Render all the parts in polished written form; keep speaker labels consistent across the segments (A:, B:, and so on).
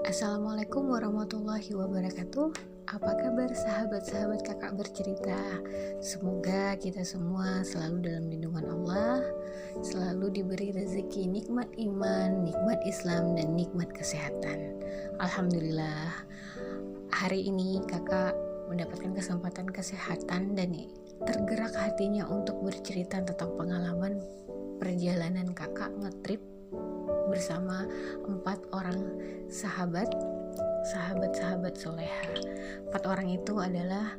A: Assalamualaikum warahmatullahi wabarakatuh. Apa kabar sahabat-sahabat kakak bercerita? Semoga kita semua selalu dalam lindungan Allah, selalu diberi rezeki nikmat iman, nikmat Islam, dan nikmat kesehatan. Alhamdulillah, hari ini kakak mendapatkan kesempatan kesehatan dan tergerak hatinya untuk bercerita tentang pengalaman perjalanan kakak ngetrip bersama 4 orang sahabat soleha. 4 orang itu adalah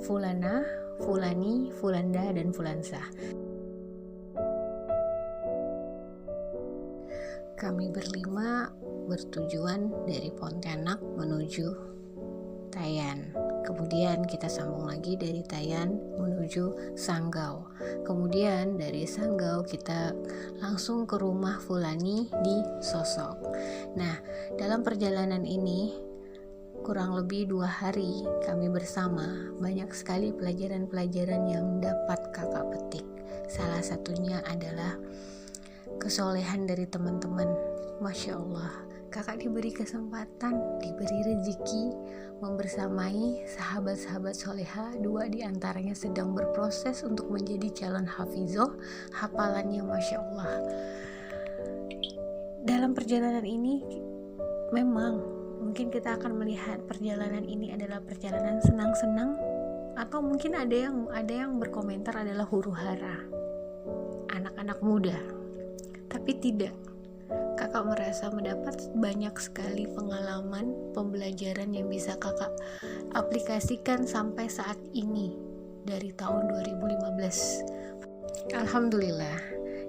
A: Fulana, Fulani, Fulanda, dan Fulansa. Kami berlima bertujuan dari Pontianak menuju Tayan. Kemudian kita sambung lagi dari Tayan menuju Sanggau. Kemudian dari Sanggau kita langsung ke rumah Fulani di Sosok. Nah, dalam perjalanan ini kurang lebih 2 hari kami bersama. Banyak sekali pelajaran-pelajaran yang dapat kakak petik. Salah satunya adalah kesolehan dari teman-teman. Masya Allah, kakak diberi kesempatan, diberi rezeki membersamai sahabat-sahabat soleha. 2 diantaranya sedang berproses untuk menjadi calon hafizoh. Hafalannya Masya Allah. Dalam perjalanan ini memang mungkin kita akan melihat perjalanan ini adalah perjalanan senang-senang, atau mungkin ada yang berkomentar adalah huru hara anak-anak muda. Tapi tidak, kakak merasa mendapat banyak sekali pengalaman, pembelajaran yang bisa kakak aplikasikan sampai saat ini dari tahun 2015. Alhamdulillah,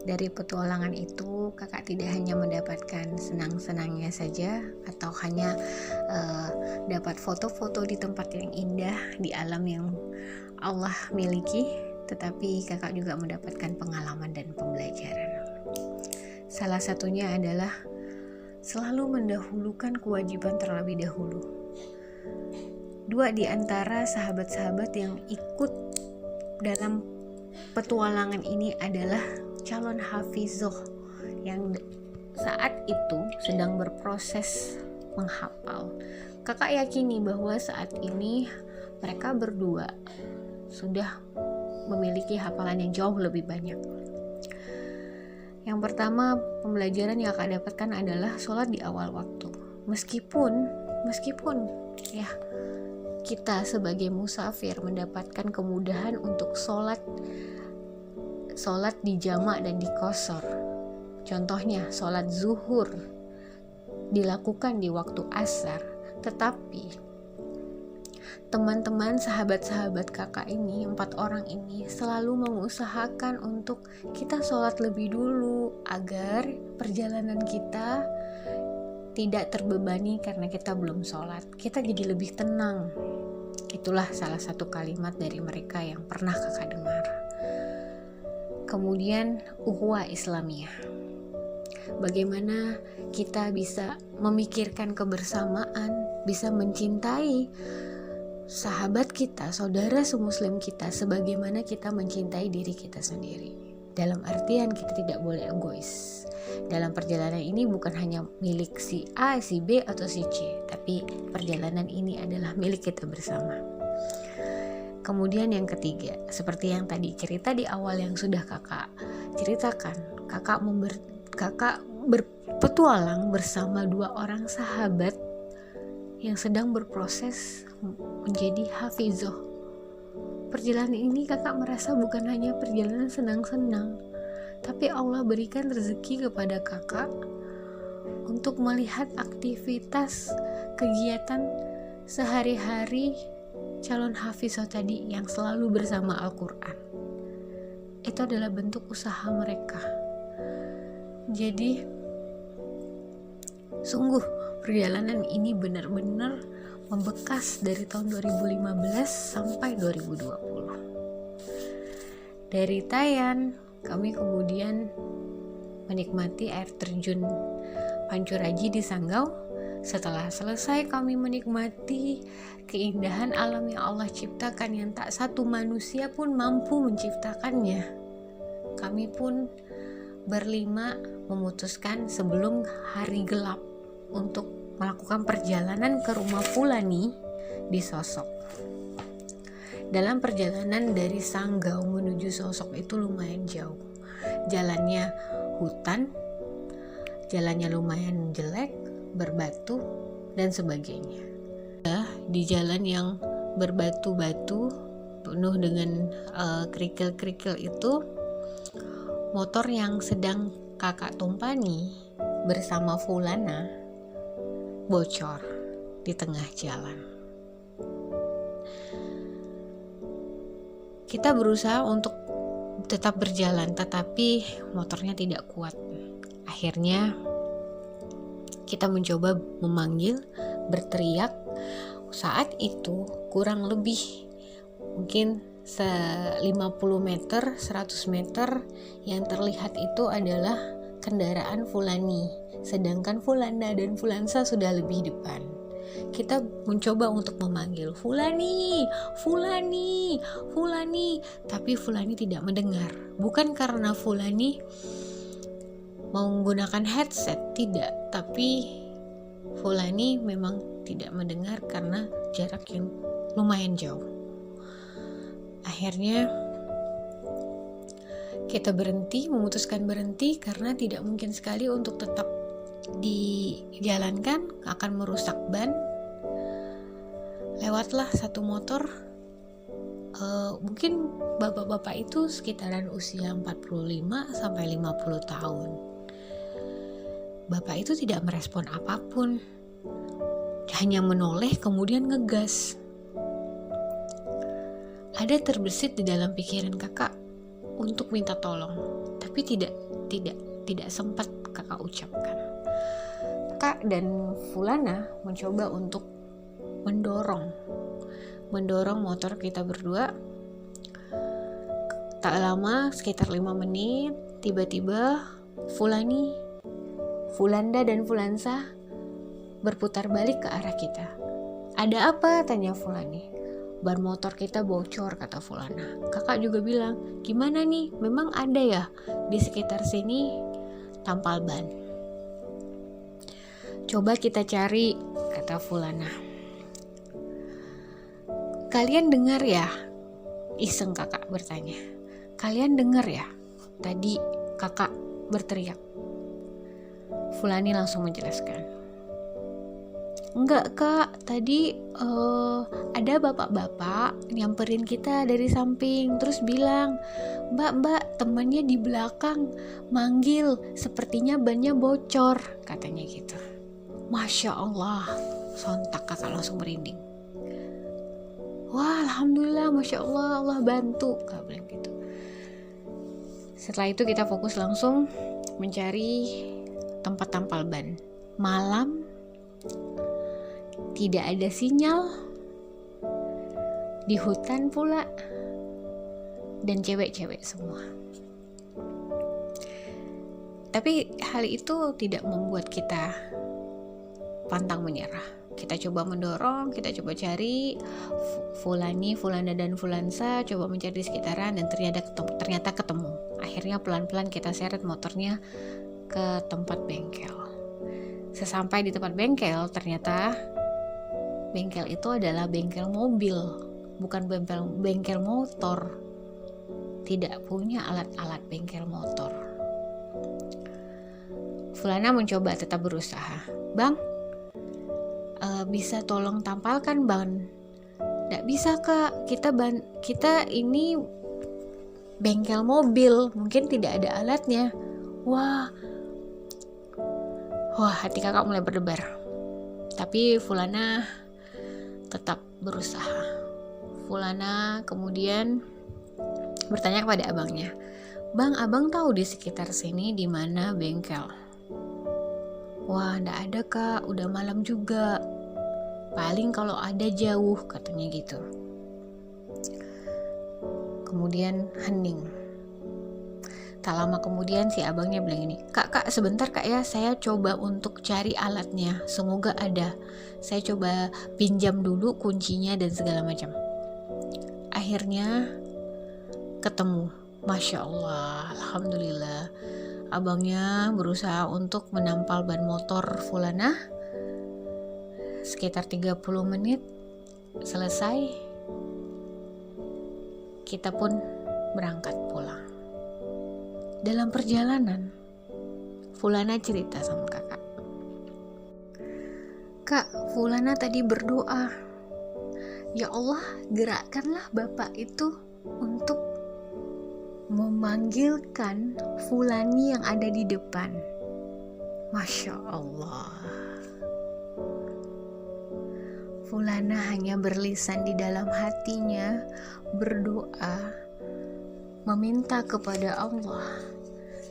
A: dari petualangan itu kakak tidak hanya mendapatkan senang-senangnya saja atau hanya dapat foto-foto di tempat yang indah, di alam yang Allah miliki, tetapi kakak juga mendapatkan pengalaman dan pembelajaran. Salah satunya adalah selalu mendahulukan kewajiban terlebih dahulu. 2 di antara sahabat-sahabat yang ikut dalam petualangan ini adalah calon hafizoh yang saat itu sedang berproses menghafal. Kakak yakini bahwa saat ini mereka berdua sudah memiliki hafalan yang jauh lebih banyak. Yang pertama, pembelajaran yang akan dapatkan adalah sholat di awal waktu. Meskipun ya kita sebagai musafir mendapatkan kemudahan untuk sholat di jamak dan di qashar. Contohnya sholat zuhur dilakukan di waktu asar, tetapi teman-teman sahabat-sahabat kakak ini, 4 orang ini selalu mengusahakan untuk kita sholat lebih dulu agar perjalanan kita tidak terbebani karena kita belum sholat. Kita jadi lebih tenang. Itulah salah satu kalimat dari mereka yang pernah kakak dengar. Kemudian ukhuwah Islamiyah. Bagaimana kita bisa memikirkan kebersamaan, bisa mencintai sahabat kita, saudara semuslim kita sebagaimana kita mencintai diri kita sendiri. Dalam artian kita tidak boleh egois. Dalam perjalanan ini bukan hanya milik si A, si B, atau si C, tapi perjalanan ini adalah milik kita bersama. Kemudian yang ketiga, seperti yang tadi cerita di awal yang sudah kakak ceritakan, kakak berpetualang bersama 2 orang sahabat yang sedang berproses menjadi hafizoh. Perjalanan ini kakak merasa bukan hanya perjalanan senang-senang, tapi Allah berikan rezeki kepada kakak untuk melihat aktivitas kegiatan sehari-hari calon hafizoh tadi yang selalu bersama Al-Quran. Itu adalah bentuk usaha mereka. Jadi sungguh perjalanan ini benar-benar membekas dari tahun 2015 sampai 2020. Dari Tayan, kami kemudian menikmati air terjun Pancuraji di Sanggau. Setelah selesai kami menikmati keindahan alam yang Allah ciptakan yang tak satu manusia pun mampu menciptakannya. Kami pun berlima memutuskan sebelum hari gelap untuk melakukan perjalanan ke rumah Fulani di Sosok. Dalam perjalanan dari Sanggau menuju Sosok itu lumayan jauh. Jalannya hutan, jalannya lumayan jelek, berbatu, dan sebagainya. Di jalan yang berbatu-batu, penuh dengan kerikil-kerikil itu, motor yang sedang kakak tumpani bersama Fulana bocor di tengah jalan. Kita berusaha untuk tetap berjalan, tetapi motornya tidak kuat. Akhirnya kita mencoba memanggil, berteriak. Saat itu kurang lebih mungkin 50 meter, 100 meter yang terlihat itu adalah kendaraan Fulani, sedangkan Fulana dan Fulansa sudah lebih depan. Kita mencoba untuk memanggil Fulani, Fulani, Fulani, tapi Fulani tidak mendengar. Bukan karena Fulani mau menggunakan headset, tidak, tapi Fulani memang tidak mendengar karena jarak yang lumayan jauh. Akhirnya kita memutuskan berhenti karena tidak mungkin sekali untuk tetap dijalankan, akan merusak ban. Lewatlah satu motor, mungkin bapak-bapak itu sekitaran usia 45 sampai 50 tahun. Bapak itu tidak merespon apapun, hanya menoleh kemudian ngegas. Ada terbersit di dalam pikiran kakak untuk minta tolong, tapi tidak sempat kakak ucapkan. Kak dan Fulana mencoba untuk mendorong motor kita berdua. Tak lama, sekitar 5 menit, tiba-tiba Fulanda dan Fulansa berputar balik ke arah kita. Ada apa? Tanya Fulani. Ban motor kita bocor, kata Fulana. Kakak juga bilang, gimana nih? Memang ada ya di sekitar sini tampal ban? Coba kita cari, kata Fulana. Kalian dengar ya? Iseng kakak bertanya. Kalian dengar ya? Tadi kakak berteriak. Fulani langsung menjelaskan. Enggak kak, tadi ada bapak-bapak nyamperin kita dari samping, terus bilang, mbak temannya di belakang manggil, sepertinya bannya bocor, katanya gitu. Masya Allah, sontak kakak langsung merinding. Wah, alhamdulillah, masya Allah, Allah bantu, kak bilang gitu. Setelah itu kita fokus langsung mencari tempat tampal ban. Malam, tidak ada sinyal, di hutan pula, dan cewek-cewek semua. Tapi hal itu tidak membuat kita pantang menyerah. Kita coba mendorong, kita coba cari Fulana dan Fulansa, coba mencari di sekitaran, dan ternyata ketemu. Akhirnya pelan-pelan kita seret motornya ke tempat bengkel. Sesampai di tempat bengkel, ternyata bengkel itu adalah bengkel mobil, bukan bengkel motor. Tidak punya alat-alat bengkel motor. Fulana mencoba tetap berusaha. Bang, bisa tolong tampalkan ban? Nggak bisa kak, kita ini bengkel mobil, mungkin tidak ada alatnya. Wah, hati kakak mulai berdebar. Tapi Fulana tetap berusaha. Fulana kemudian bertanya kepada abangnya, Bang, abang tahu di sekitar sini di mana bengkel? Wah, nggak ada kak, udah malam juga. Paling kalau ada jauh, katanya gitu. Kemudian hening. Tak lama kemudian si abangnya bilang ini, Kak, sebentar kak ya, saya coba untuk cari alatnya, semoga ada. Saya coba pinjam dulu kuncinya dan segala macam. Akhirnya ketemu. Masya Allah, alhamdulillah. Abangnya berusaha untuk menampal ban motor Fulana. sekitar 30 menit selesai, kita pun berangkat pulang. Dalam perjalanan, Fulana cerita sama kakak, "Kak, Fulana tadi berdoa, ya Allah, gerakkanlah bapak itu untuk memanggilkan Fulani yang ada di depan." Masya Allah. Fulana hanya berlisan di dalam hatinya, berdoa, meminta kepada Allah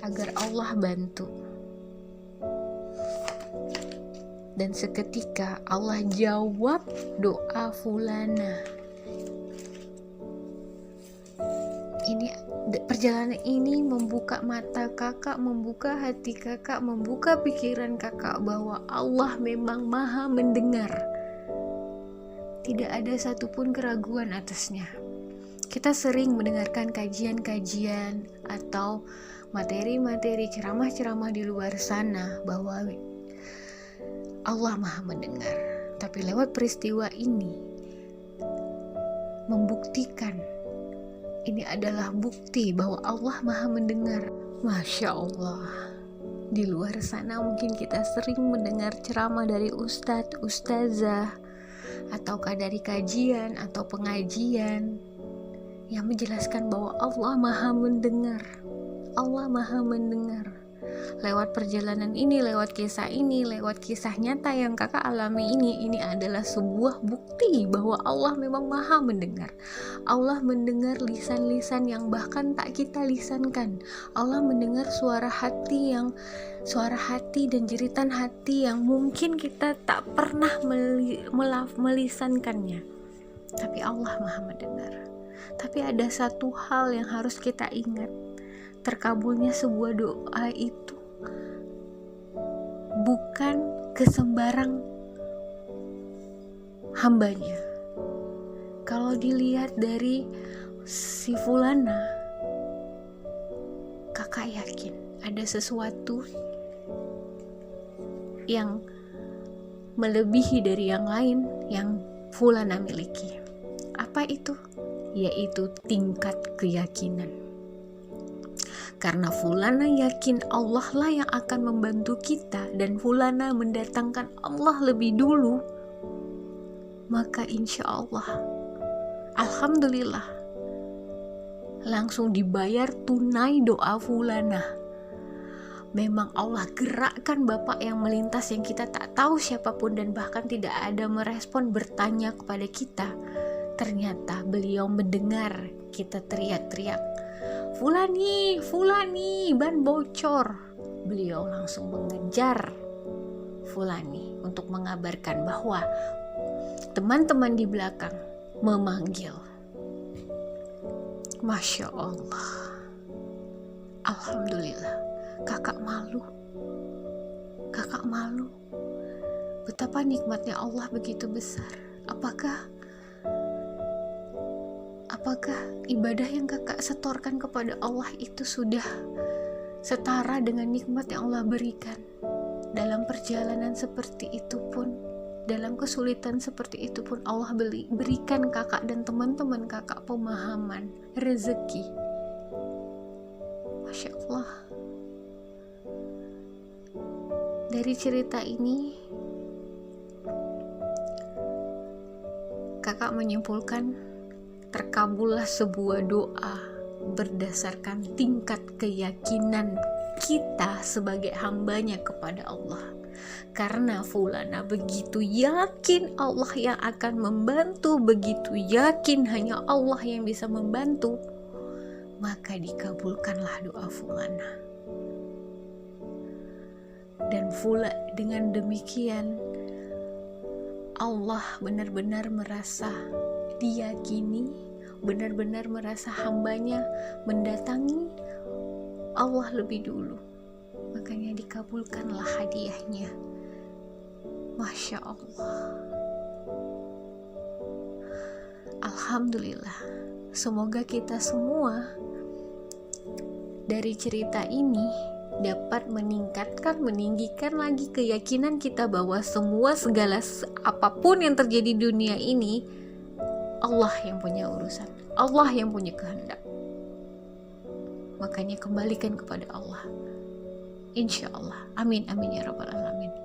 A: agar Allah bantu. Dan seketika Allah jawab doa Fulana. Perjalanan ini membuka mata kakak, membuka hati kakak, membuka pikiran kakak bahwa Allah memang maha mendengar. Tidak ada satupun keraguan atasnya. Kita sering mendengarkan kajian-kajian atau materi-materi ceramah-ceramah di luar sana bahwa Allah maha mendengar. Tapi lewat peristiwa ini membuktikan, ini adalah bukti bahwa Allah maha mendengar. Masya Allah. Di luar sana mungkin kita sering mendengar ceramah dari ustadz, ustazah, ataukah dari kajian atau pengajian yang menjelaskan bahwa Allah maha mendengar. Allah maha mendengar. Lewat perjalanan ini, lewat kisah ini, lewat kisah nyata yang kakak alami ini adalah sebuah bukti bahwa Allah memang maha mendengar. Allah mendengar lisan-lisan yang bahkan tak kita lisankan. Allah mendengar suara hati dan jeritan hati yang mungkin kita tak pernah melisankannya. Tapi Allah maha mendengar. Tapi ada satu hal yang harus kita ingat. Terkabulnya sebuah doa itu bukan kesembarang hambanya. Kalau dilihat dari si Fulana, kakak yakin ada sesuatu yang melebihi dari yang lain yang Fulana miliki. Apa itu? Yaitu tingkat keyakinan. Karena Fulana yakin Allah lah yang akan membantu kita dan Fulana mendatangkan Allah lebih dulu, maka insya Allah, alhamdulillah, langsung dibayar tunai doa Fulana. Memang Allah gerakkan bapak yang melintas yang kita tak tahu siapapun dan bahkan tidak ada merespon bertanya kepada kita. Ternyata beliau mendengar kita teriak-teriak, Fulani, Fulani, ban bocor. Beliau langsung mengejar Fulani untuk mengabarkan bahwa teman-teman di belakang memanggil. Masya Allah. Alhamdulillah. Kakak malu. Betapa nikmatnya Allah begitu besar. Apakah ibadah yang kakak setorkan kepada Allah itu sudah setara dengan nikmat yang Allah berikan? Dalam perjalanan seperti itu pun, dalam kesulitan seperti itu pun, Allah berikan kakak dan teman-teman kakak pemahaman, rezeki. Masya Allah. Dari cerita ini, kakak menyimpulkan terkabullah sebuah doa berdasarkan tingkat keyakinan kita sebagai hambanya kepada Allah. Karena Fulana begitu yakin Allah yang akan membantu, begitu yakin hanya Allah yang bisa membantu, maka dikabulkanlah doa Fulana. Dan dengan demikian Allah benar-benar merasa diyakini, benar-benar merasa hambanya mendatangi Allah lebih dulu, makanya dikabulkanlah hadiahnya. Masya Allah. Alhamdulillah. Semoga kita semua dari cerita ini dapat meninggikan lagi keyakinan kita bahwa segala apapun yang terjadi di dunia ini, Allah yang punya urusan, Allah yang punya kehendak. Makanya kembalikan kepada Allah, insya Allah. Amin amin ya rabbal alamin.